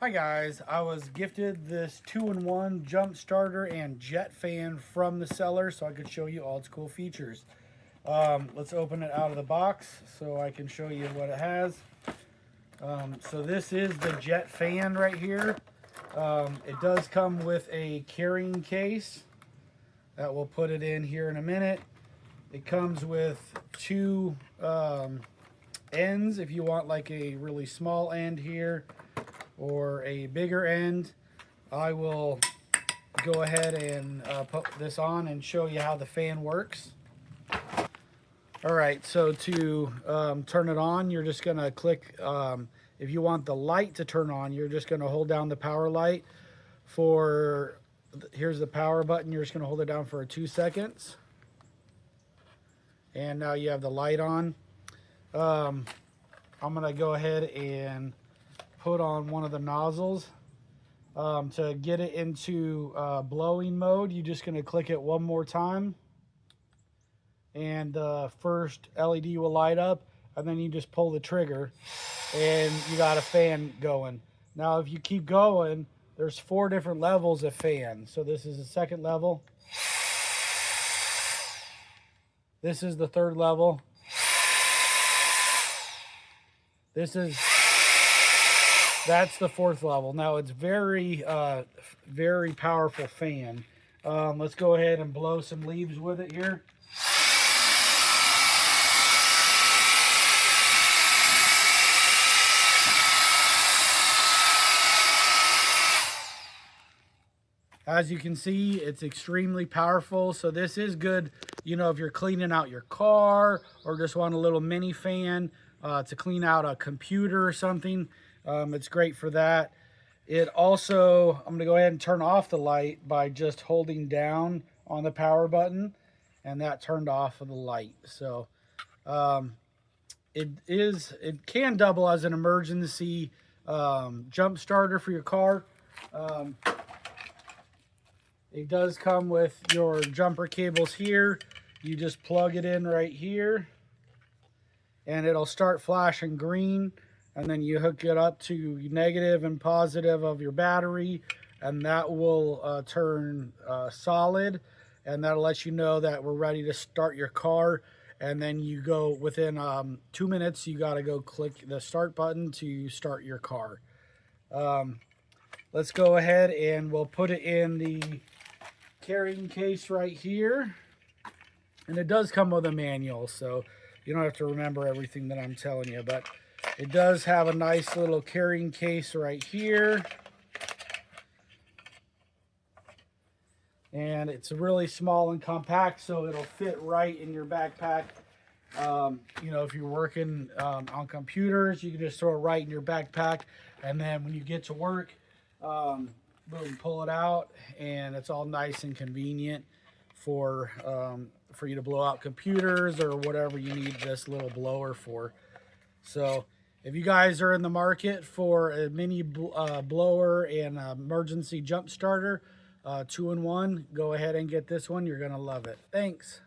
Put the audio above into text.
Hi guys, I was gifted this 2-in-1 jump starter and jet fan from the seller so I could show you all its cool features. Let's open it out of the box so I can show you what it has. So this is the jet fan right here. It does come with a carrying case that we'll put it in here in a minute. It comes with two ends if you want like a really small end here or a bigger end. I will go ahead and put this on and show you how the fan works. Alright, so to turn it on, you're just going to click, if you want the light to turn on, you're just going to hold down the power light for, here's the power button, you're just going to hold it down for 2 seconds. And now you have the light on. I'm going to go ahead and put on one of the nozzles. To get it into blowing mode, you're just going to click it one more time. And the first LED will light up, and then you just pull the trigger and you got a fan going. Now if you keep going, there's 4 different levels of fan. So this is the second level. This is the third level. That's the 4th level. Now it's very powerful fan. Let's go ahead and blow some leaves with it here. As you can see, it's extremely powerful. So this is good, you know, if you're cleaning out your car or just want a little mini fan to clean out a computer or something. It's great for that. It also, I'm going to go ahead and turn off the light by just holding down on the power button, and that turned off of the light. So it can double as an emergency jump starter for your car. It does come with your jumper cables here. You just plug it in right here and it'll start flashing green, and then you hook it up to negative and positive of your battery, and that will turn solid, and that'll let you know that we're ready to start your car. And then you go within 2 minutes, you got to go click the start button to start your car. Let's go ahead and we'll put it in the carrying case right here, and it does come with a manual, so you don't have to remember everything that I'm telling you, but it does have a nice little carrying case right here, and it's really small and compact, so it'll fit right in your backpack. You know, if you're working on computers, you can just throw it right in your backpack, and then when you get to work, boom, pull it out, and it's all nice and convenient for you to blow out computers or whatever you need this little blower for. So if you guys are in the market for a mini blower and emergency jump starter, 2-in-1, go ahead and get this one. You're gonna love it. Thanks.